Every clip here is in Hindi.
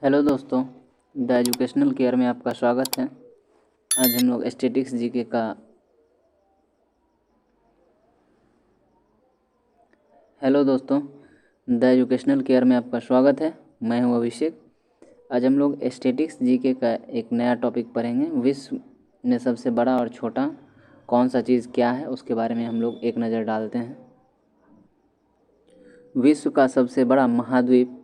हेलो दोस्तों, द एजुकेशनल केयर में आपका स्वागत है। आज हम लोग स्टैटिक्स जीके का हेलो दोस्तों, द एजुकेशनल केयर में आपका स्वागत है। मैं हूं अभिषेक। आज हम लोग स्टैटिक्स जीके का एक नया टॉपिक पढ़ेंगे। विश्व में सबसे बड़ा और छोटा कौन सा चीज़ क्या है, उसके बारे में हम लोग एक नज़र डालते हैं। विश्व का सबसे बड़ा महाद्वीप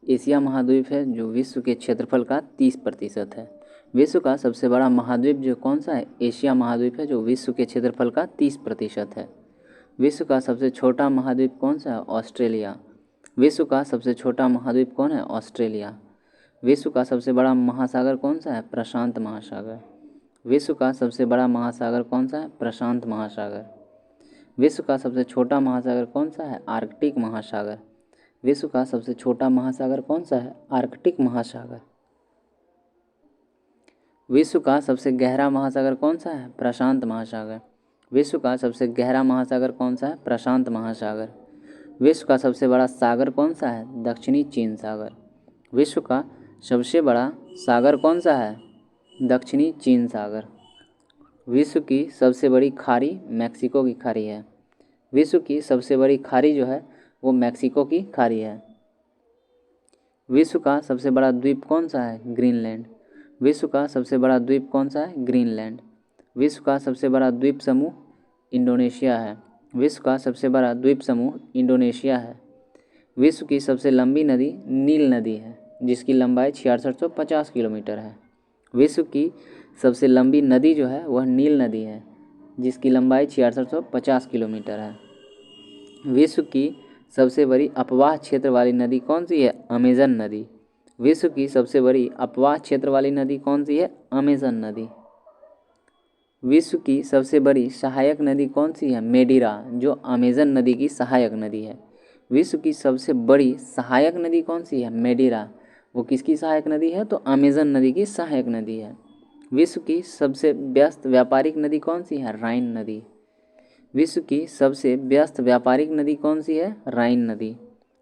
एशिया महाद्वीप है, जो विश्व के क्षेत्रफल का 30% है। विश्व का सबसे बड़ा महाद्वीप जो कौन सा है? एशिया महाद्वीप है, जो विश्व के क्षेत्रफल का 30% है। विश्व का सबसे छोटा महाद्वीप कौन सा है? ऑस्ट्रेलिया। विश्व का सबसे छोटा महाद्वीप कौन है? ऑस्ट्रेलिया। विश्व का सबसे बड़ा महासागर कौन सा है? प्रशांत महासागर। विश्व का सबसे बड़ा महासागर कौन सा है? प्रशांत महासागर। विश्व का सबसे छोटा महासागर कौन सा है? आर्कटिक महासागर। विश्व का सबसे छोटा महासागर कौन सा है? आर्कटिक महासागर। विश्व का सबसे गहरा महासागर कौन सा है? प्रशांत महासागर। विश्व का सबसे गहरा महासागर कौन सा है? प्रशांत महासागर। विश्व का सबसे बड़ा सागर कौन सा है? दक्षिणी चीन सागर। विश्व का सबसे बड़ा सागर कौन सा है? दक्षिणी चीन सागर। विश्व की सबसे बड़ी खाड़ी मैक्सिको की खाड़ी है। विश्व की सबसे बड़ी खाड़ी जो है वो मैक्सिको की खाड़ी है। विश्व का सबसे बड़ा द्वीप कौन सा है? ग्रीनलैंड। विश्व का सबसे बड़ा द्वीप कौन सा है? ग्रीनलैंड। विश्व का सबसे बड़ा द्वीप समूह इंडोनेशिया है। विश्व का सबसे बड़ा द्वीप समूह इंडोनेशिया है। विश्व की सबसे लंबी नदी नील नदी है, जिसकी लंबाई 6650 किलोमीटर है। विश्व की सबसे लंबी नदी जो है वह नील नदी है, जिसकी लंबाई 6650 किलोमीटर है। विश्व की सबसे बड़ी अपवाह क्षेत्र वाली नदी कौन सी है? अमेजन नदी। विश्व की सबसे बड़ी अपवाह क्षेत्र वाली नदी कौन सी है? अमेजन नदी। विश्व की सबसे बड़ी सहायक नदी कौन सी है? मेडिरा, जो अमेजन नदी की सहायक नदी है। विश्व की सबसे बड़ी सहायक नदी कौन सी है? मेडिरा। वो किसकी सहायक नदी है? तो अमेजन नदी की सहायक नदी है। विश्व की सबसे व्यस्त व्यापारिक नदी कौन सी है? राइन नदी। विश्व की सबसे व्यस्त व्यापारिक नदी कौन सी है? राइन नदी।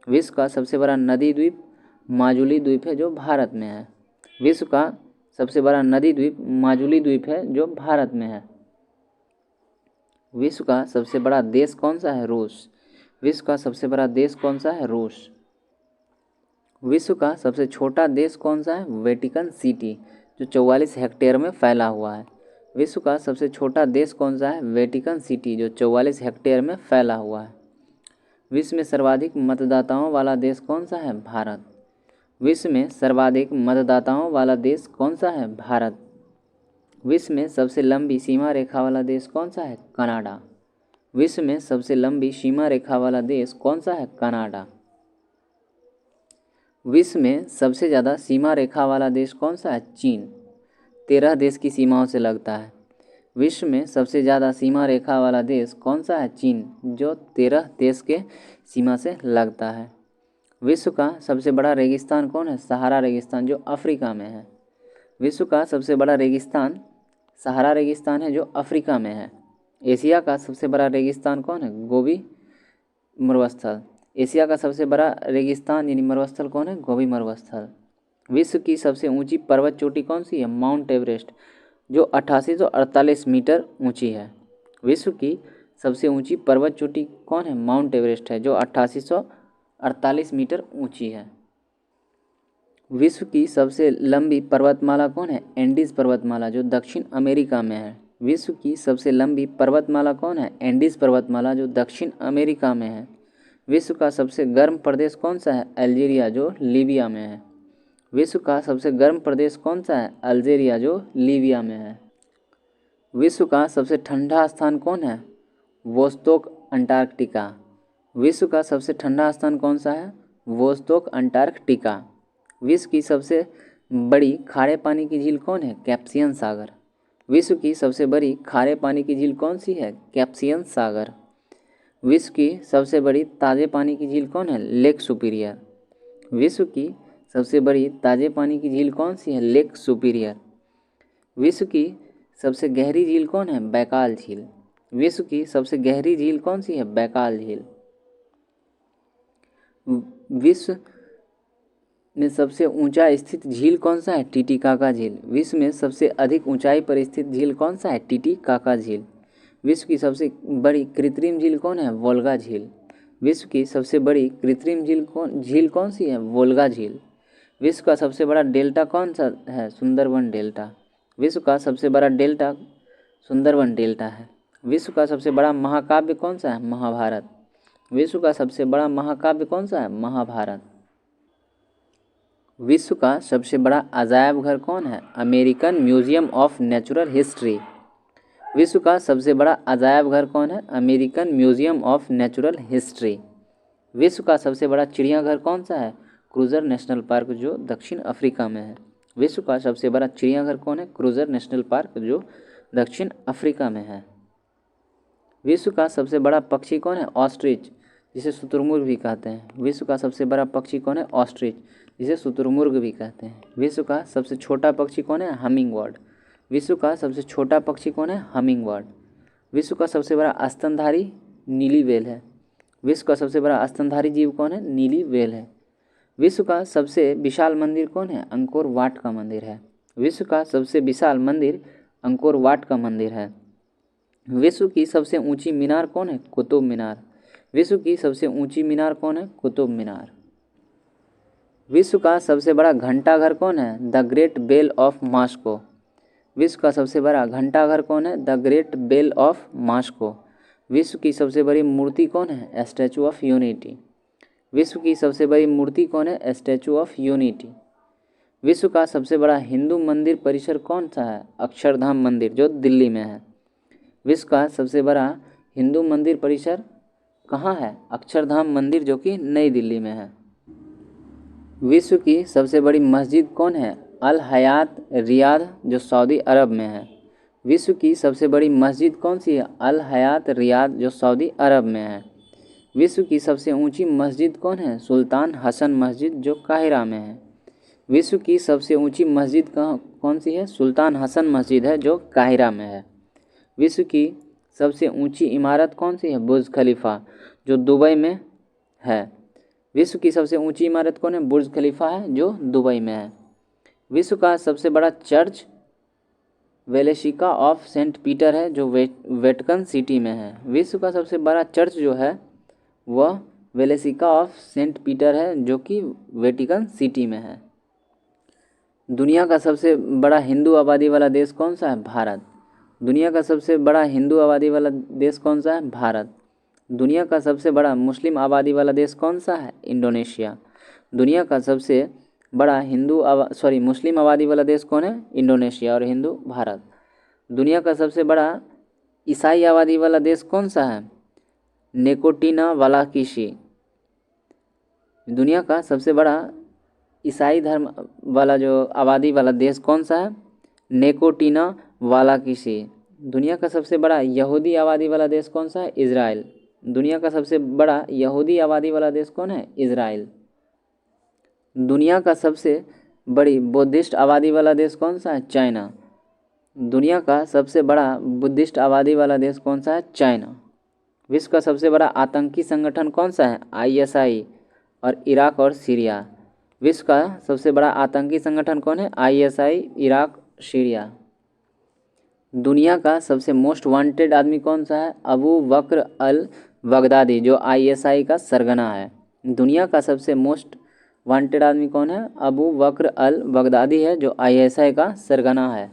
विश्व का सबसे बड़ा नदी द्वीप माजुली द्वीप है, जो भारत में है। विश्व का सबसे बड़ा नदी द्वीप माजुली द्वीप है, जो भारत में है। विश्व का सबसे बड़ा देश कौन सा है? रूस। विश्व का सबसे बड़ा देश कौन सा है? रूस। विश्व का सबसे छोटा देश कौन सा है? वेटिकन सिटी, जो 44 हेक्टेयर में फैला हुआ है। विश्व का सबसे छोटा देश कौन सा है? वेटिकन सिटी, जो 44 हेक्टेयर में फैला हुआ है। विश्व में सर्वाधिक मतदाताओं वाला देश कौन सा है? भारत। विश्व में सर्वाधिक मतदाताओं वाला देश कौन सा है? भारत। विश्व में सबसे लंबी सीमा रेखा वाला देश कौन सा है? कनाडा। विश्व में सबसे लंबी सीमा रेखा वाला देश कौन सा है? कनाडा। विश्व में सबसे ज़्यादा सीमा रेखा वाला देश कौन सा है? चीन। 13 देश की सीमाओं से लगता है। विश्व में सबसे ज़्यादा सीमा रेखा वाला देश कौन सा है? चीन, जो 13 देश के सीमा से लगता है। विश्व का सबसे बड़ा रेगिस्तान कौन है? सहारा रेगिस्तान, जो अफ्रीका में है। विश्व का सबसे बड़ा रेगिस्तान सहारा रेगिस्तान है, जो अफ्रीका में है। एशिया का सबसे बड़ा रेगिस्तान कौन है? गोबी मरुस्थल। एशिया का सबसे बड़ा रेगिस्तान यानी मरुस्थल कौन है? गोबी मरुस्थल। विश्व की सबसे ऊंची पर्वत चोटी कौन सी है? माउंट एवरेस्ट, जो 8848 मीटर ऊंची है। विश्व की सबसे ऊंची पर्वत चोटी कौन है? माउंट एवरेस्ट है, जो 8848 मीटर ऊंची है। विश्व की सबसे लंबी पर्वतमाला कौन है? एंडीज पर्वतमाला, जो दक्षिण अमेरिका में है। विश्व की सबसे लंबी पर्वतमाला कौन है? एंडीज पर्वतमाला, जो दक्षिण अमेरिका में है। विश्व का सबसे गर्म प्रदेश कौन सा है? अल्जीरिया, जो लीबिया में है। विश्व का सबसे गर्म प्रदेश कौन सा है? अल्जीरिया, जो लीबिया में है। विश्व का सबसे ठंडा स्थान कौन है? Vostok, Antarctica. विश्व का सबसे ठंडा स्थान कौन सा है? Vostok, Antarctica. विश्व की सबसे बड़ी खारे पानी की झील कौन है? कैप्सियन सागर। विश्व की सबसे बड़ी खारे पानी की झील कौन सी है? कैप्सियन सागर। विश्व की सबसे बड़ी ताज़े पानी की झील कौन है? Lake superior. विश्व की सबसे बड़ी ताज़े पानी की झील कौन सी है? Lake superior. विश्व की सबसे गहरी झील कौन है? बैकाल झील। विश्व की सबसे गहरी झील कौन सी है? बैकाल झील। विश्व में सबसे ऊंचा स्थित झील कौन सा है? टीटीकाका झील। विश्व में सबसे अधिक ऊंचाई पर स्थित झील कौन सा है? टीटीकाका झील। विश्व की सबसे बड़ी कृत्रिम झील कौन है? वोल्गा झील। विश्व की सबसे बड़ी कृत्रिम झील कौन सी है? वोल्गा झील। विश्व का सबसे बड़ा डेल्टा कौन सा है? सुंदरबन डेल्टा। विश्व का सबसे बड़ा डेल्टा सुंदरबन डेल्टा है। विश्व का सबसे बड़ा महाकाव्य कौन सा है? महाभारत। विश्व का सबसे बड़ा महाकाव्य कौन सा है? महाभारत। विश्व का सबसे बड़ा अजायब घर कौन है? American museum of natural history. विश्व का सबसे बड़ा अजायब घर कौन है? American museum of natural history. विश्व का सबसे बड़ा चिड़ियाघर कौन सा है? क्रूजर नेशनल पार्क, जो दक्षिण अफ्रीका में है। विश्व का सबसे बड़ा चिड़ियाघर कौन है? क्रूजर नेशनल पार्क, जो दक्षिण अफ्रीका में है। विश्व का सबसे बड़ा पक्षी कौन है? ऑस्ट्रिच, जिसे शुतुरमुर्ग भी कहते हैं। विश्व का सबसे बड़ा पक्षी कौन है? ऑस्ट्रिच, जिसे शुतुरमुर्ग भी कहते हैं। विश्व का सबसे छोटा पक्षी कौन है? Humming bird. विश्व का सबसे छोटा पक्षी कौन है? Humming bird. विश्व का सबसे बड़ा स्तनधारी नीली व्हेल है। विश्व का सबसे बड़ा स्तनधारी जीव कौन है? नीली व्हेल है। विश्व का सबसे विशाल मंदिर कौन है? अंकोर वाट का मंदिर है। विश्व का सबसे विशाल मंदिर अंकोर वाट का मंदिर है। विश्व की सबसे ऊंची मीनार कौन है? कुतुब मीनार। विश्व की सबसे ऊंची मीनार कौन है? कुतुब मीनार। विश्व का सबसे बड़ा घंटाघर कौन है? The great bell of Moscow. विश्व का सबसे बड़ा घंटाघर कौन है? The great bell of Moscow. विश्व की सबसे बड़ी मूर्ति कौन है? Statue of unity. विश्व की सबसे बड़ी मूर्ति कौन है? Statue of unity. विश्व का सबसे बड़ा हिंदू मंदिर परिसर कौन सा है? अक्षरधाम मंदिर, जो दिल्ली में है। विश्व का सबसे बड़ा हिंदू मंदिर परिसर कहाँ है? अक्षरधाम मंदिर, जो कि नई दिल्ली में है। विश्व की सबसे बड़ी मस्जिद कौन है? अल हयात रियाद, जो सऊदी अरब में है। विश्व की सबसे बड़ी मस्जिद कौन सी है? अल हयात रियाद, जो सऊदी अरब में है। विश्व की सबसे ऊंची मस्जिद कौन है? सुल्तान हसन मस्जिद, जो काहिरा में है। विश्व की सबसे ऊंची मस्जिद कौन सी है? सुल्तान हसन मस्जिद है, जो काहिरा में है। विश्व की सबसे ऊंची इमारत कौन सी है? बुर्ज खलीफा, जो दुबई में है। विश्व की सबसे ऊंची इमारत कौन है? बुर्ज खलीफा है, जो दुबई में है। विश्व का सबसे बड़ा चर्च वेलेसिका ऑफ सेंट पीटर है, जो वेटिकन सिटी में है। विश्व का सबसे बड़ा चर्च जो है वह वेलेसिका ऑफ सेंट पीटर है, जो कि वेटिकन सिटी में है। दुनिया का सबसे बड़ा हिंदू आबादी वाला देश कौन सा है? भारत। दुनिया का सबसे बड़ा हिंदू आबादी वाला देश कौन सा है? भारत। दुनिया का सबसे बड़ा मुस्लिम आबादी वाला देश कौन सा है? इंडोनेशिया। दुनिया का सबसे बड़ा मुस्लिम आबादी वाला देश कौन है? इंडोनेशिया। और हिंदू भारत। दुनिया का सबसे बड़ा ईसाई आबादी वाला देश कौन सा है? नेकोटिना वालाकिशी। दुनिया का सबसे बड़ा ईसाई धर्म वाला जो आबादी वाला देश कौन सा है? नेकोटिना वालाकिशी। दुनिया का सबसे बड़ा यहूदी आबादी वाला देश कौन सा है? इज़राइल। दुनिया का सबसे बड़ा यहूदी आबादी वाला देश कौन है? इज़राइल। दुनिया का सबसे बड़ी बुद्धिस्ट आबादी वाला देश कौन सा है? चाइना। दुनिया का सबसे बड़ा बुद्धिस्ट आबादी वाला देश कौन सा है? चाइना। विश्व का सबसे बड़ा आतंकी संगठन कौन सा है? ISI और इराक और सीरिया। विश्व का सबसे बड़ा आतंकी संगठन कौन है? ISI, Iraq, Syria. दुनिया का सबसे मोस्ट वांटेड आदमी कौन सा है? अबू बकर अल बगदादी, जो ISI का सरगना है। दुनिया का सबसे मोस्ट वांटेड आदमी कौन है? अबू बकर अल बगदादी है, जो ISI का सरगना है।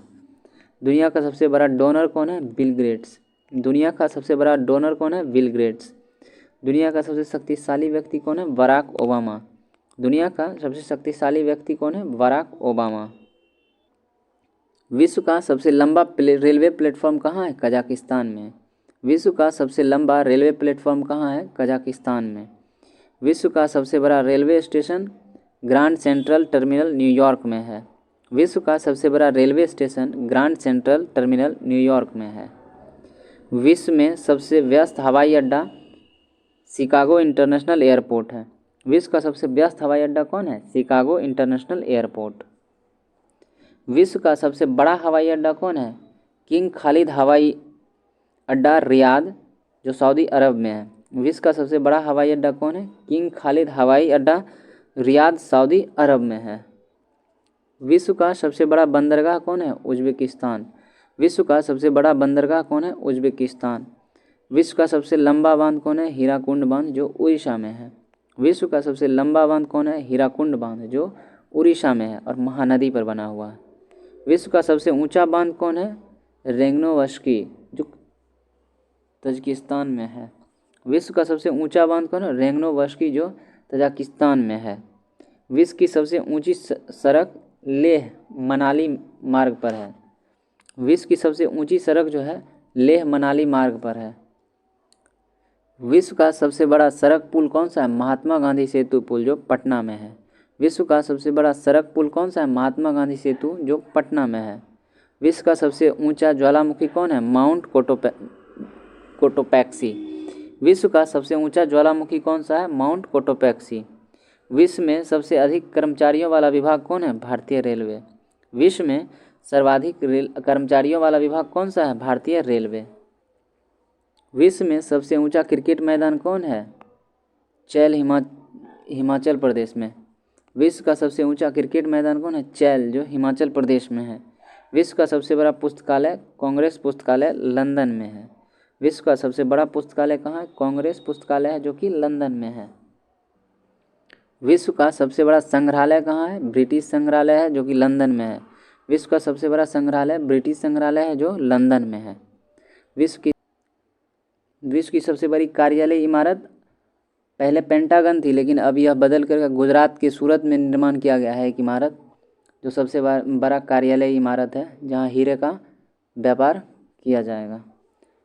दुनिया का सबसे बड़ा डोनर कौन है? Bill Gates. दुनिया का सबसे बड़ा डोनर कौन है? Bill Gates. दुनिया का सबसे शक्तिशाली व्यक्ति कौन है? Barack Obama. दुनिया का सबसे शक्तिशाली व्यक्ति कौन है? Barack Obama. विश्व का सबसे लंबा रेलवे प्लेटफॉर्म कहाँ है? कजाकिस्तान में। विश्व का सबसे लंबा रेलवे प्लेटफॉर्म कहाँ है? कजाकिस्तान में। विश्व का सबसे बड़ा railway station grand central terminal New York में है। विश्व का सबसे बड़ा railway station grand central terminal New York में है। विश्व में सबसे व्यस्त हवाई अड्डा शिकागो इंटरनेशनल एयरपोर्ट है। विश्व का सबसे व्यस्त हवाई अड्डा कौन है? Chicago international airport. विश्व का सबसे बड़ा हवाई अड्डा कौन है? किंग खालिद हवाई अड्डा रियाद, जो सऊदी अरब में है। विश्व का सबसे बड़ा हवाई अड्डा कौन है? किंग खालिद हवाई अड्डा रियाद सऊदी अरब में है। विश्व का सबसे बड़ा बंदरगाह कौन है? उज्बेकिस्तान। विश्व का सबसे बड़ा बंदरगाह कौन है? उज्बेकिस्तान। विश्व का सबसे लंबा बांध कौन है? हीराकुंड बांध, जो उड़ीसा में है। विश्व का सबसे लंबा बांध कौन है? हीराकुंड बांध, जो उड़ीसा में है और महानदी पर बना हुआ है। विश्व का सबसे ऊंचा बांध कौन है? रेंगनोवस्की, जो तजाकिस्तान में है। विश्व का सबसे ऊंचा बांध कौन है? रेंगनोवस्की, जो तजाकिस्तान में है। विश्व की सबसे ऊंची सड़क लेह मनाली मार्ग पर है। विश्व की सबसे ऊंची सड़क जो है लेह मनाली मार्ग पर है। विश्व का सबसे बड़ा सड़क पुल कौन सा है? महात्मा गांधी सेतु पुल, जो पटना में है। विश्व का सबसे बड़ा सड़क पुल कौन सा है? महात्मा गांधी सेतु, जो पटना में है। विश्व का सबसे ऊंचा ज्वालामुखी कौन है? Mount Cotopaxi. विश्व का सबसे ऊंचा ज्वालामुखी कौन सा है? Mount Cotopaxi. विश्व में सबसे अधिक कर्मचारियों वाला विभाग कौन है? भारतीय रेलवे। विश्व में सर्वाधिक कर्मचारियों वाला विभाग कौन सा है? भारतीय रेलवे। विश्व में सबसे ऊंचा क्रिकेट मैदान कौन है? चैल, हिमाचल प्रदेश में। विश्व का सबसे ऊंचा क्रिकेट मैदान कौन है? चैल, जो हिमाचल प्रदेश में है। विश्व का सबसे बड़ा पुस्तकालय कांग्रेस पुस्तकालय लंदन में है। विश्व का सबसे बड़ा पुस्तकालय कहाँ है? कांग्रेस पुस्तकालय है, जो कि लंदन में है। विश्व का सबसे बड़ा संग्रहालय कहाँ है? ब्रिटिश संग्रहालय है, जो कि लंदन में है। विश्व का सबसे बड़ा संग्रहालय ब्रिटिश संग्रहालय है, जो लंदन में है। विश्व की सबसे बड़ी कार्यालय इमारत पहले पेंटागन थी, लेकिन अब यह बदल कर गुजरात के सूरत में निर्माण किया गया है एक इमारत, जो सबसे बड़ा कार्यालय इमारत है, जहां हीरे का व्यापार किया जाएगा।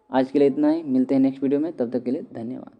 आज के लिए इतना ही, मिलते हैं नेक्स्ट वीडियो में, तब तक के लिए धन्यवाद।